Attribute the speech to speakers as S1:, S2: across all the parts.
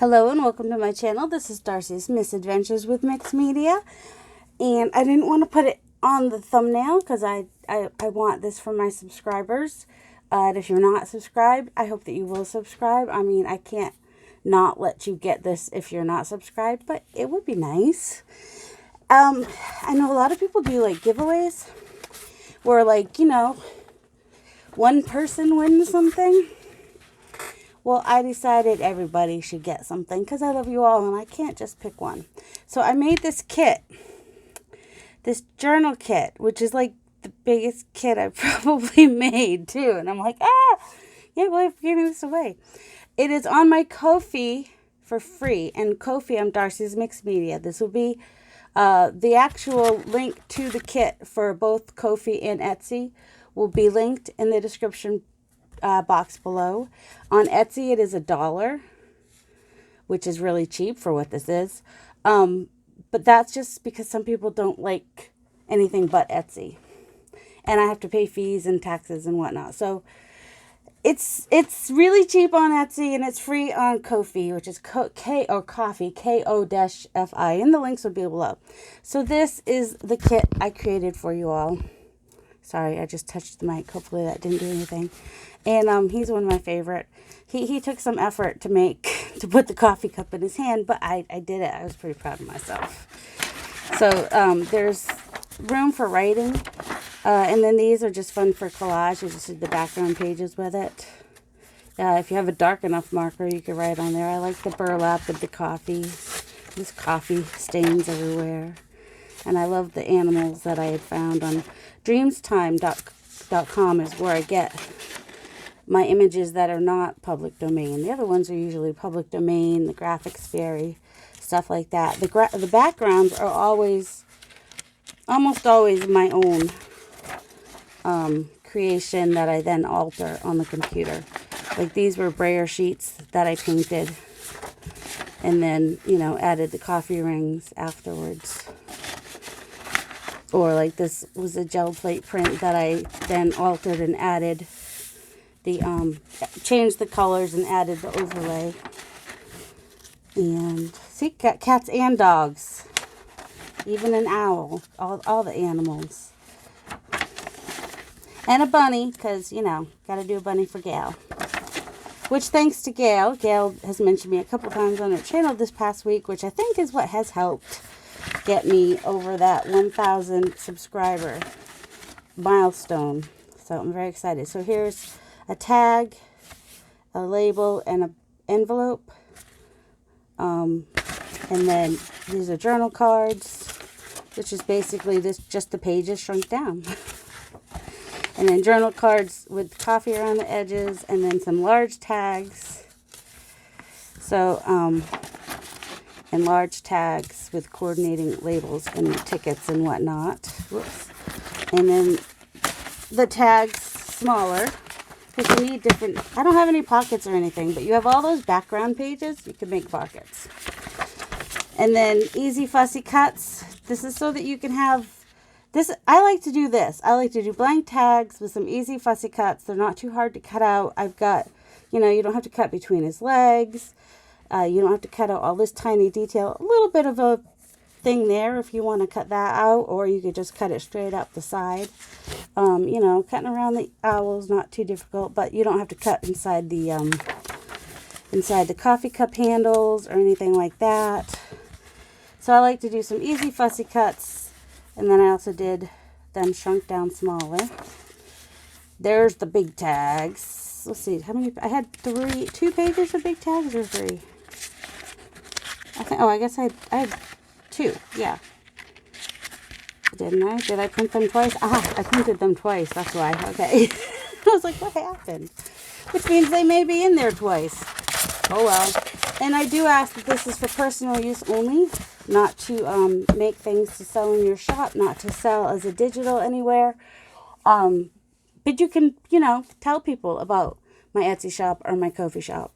S1: Hello and welcome to my channel. This is Darcy's Misadventures with Mixed Media. And I didn't want to put it on the thumbnail because I want this for my subscribers. And if you're not subscribed, I hope that you will subscribe. I mean, I can't not let you get this if you're not subscribed, but it would be nice. I know a lot of people do like giveaways where one person wins something. Well, I decided everybody should get something because I love you all and I can't just pick one. So I made this kit, this journal kit, which is like the biggest kit I've probably made too. And I'm like, yeah, well, I'm giving this away. It is on my Ko-fi for free. And Ko-fi, I'm Darcy's Mixed Media. This will be the actual link to the kit for both Ko-fi and Etsy will be linked in the description box below. On Etsy it is $1, which is really cheap for what this is, but that's just because some people don't like anything but Etsy, and I have to pay fees and taxes and whatnot. So it's really cheap on Etsy and it's free on Ko-fi, which is K-O-Fi, and the links will be below. So this is the kit I created for you all. Sorry, I just touched the mic. Hopefully that didn't do anything. And he's one of my favorite. He took some effort to put the coffee cup in his hand, but I did it. I was pretty proud of myself. So there's room for writing. And then these are just fun for collage. You just did the background pages with it. If you have a dark enough marker, you can write on there. I like the burlap with the coffee. There's coffee stains everywhere. And I love the animals that I had found on dreamstime.com is where I get my images that are not public domain. The other ones are usually public domain, the graphics vary, stuff like that. The backgrounds are almost always my own creation that I then alter on the computer. Like these were brayer sheets that I painted and then, added the coffee rings afterwards. Or like this was a gel plate print that I then altered and added the, changed the colors and added the overlay. And see, got cats and dogs. Even an owl. All the animals. And a bunny, because, got to do a bunny for Gail. Which thanks to Gail. Gail has mentioned me a couple times on her channel this past week, which I think is what has helped get me over that 1,000 subscriber milestone. So I'm very excited. So here's a tag, a label, and an envelope. And then these are journal cards, which is basically just the pages shrunk down. And then journal cards with coffee around the edges, and then some large tags. So, and large tags with coordinating labels and tickets and whatnot. Whoops. And then the tags smaller, because you need different, I don't have any pockets or anything, but you have all those background pages, you can make pockets. And then easy fussy cuts. This is so that you can have this. I like to do this. I like to do blank tags with some easy fussy cuts. They're not too hard to cut out. I've got, you don't have to cut between his legs. You don't have to cut out all this tiny detail. A little bit of a thing there if you want to cut that out, or you could just cut it straight up the side. Cutting around the owl is not too difficult, but you don't have to cut inside the coffee cup handles or anything like that. So I like to do some easy fussy cuts, and then I also did them shrunk down smaller. There's the big tags. Let's see, how many? I had 2 pages of big tags or 3. I guess I had 2. Yeah. Didn't I? Did I print them twice? I printed them twice. That's why. Okay. I was like, what happened? Which means they may be in there twice. Oh well. And I do ask that this is for personal use only, not to make things to sell in your shop, not to sell as a digital anywhere. But you can, tell people about my Etsy shop or my Ko-fi shop.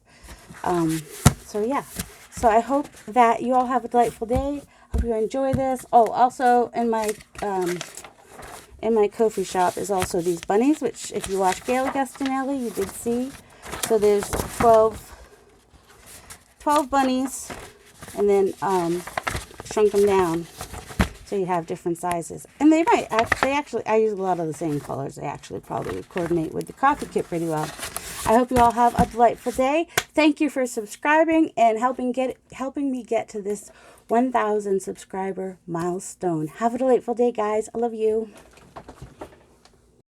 S1: So yeah. So I hope that you all have a delightful day. Hope you enjoy this. Oh, also in my Ko-fi shop is also these bunnies, which if you watch Gail Gustinelli, you did see. So there's 12 12 bunnies and then shrunk them down so you have different sizes. And they might actually, I use a lot of the same colors. They actually probably would coordinate with the coffee kit pretty well. I hope you all have a delightful day. Thank you for subscribing and helping me get to this 1,000 subscriber milestone. Have a delightful day, guys. I love you.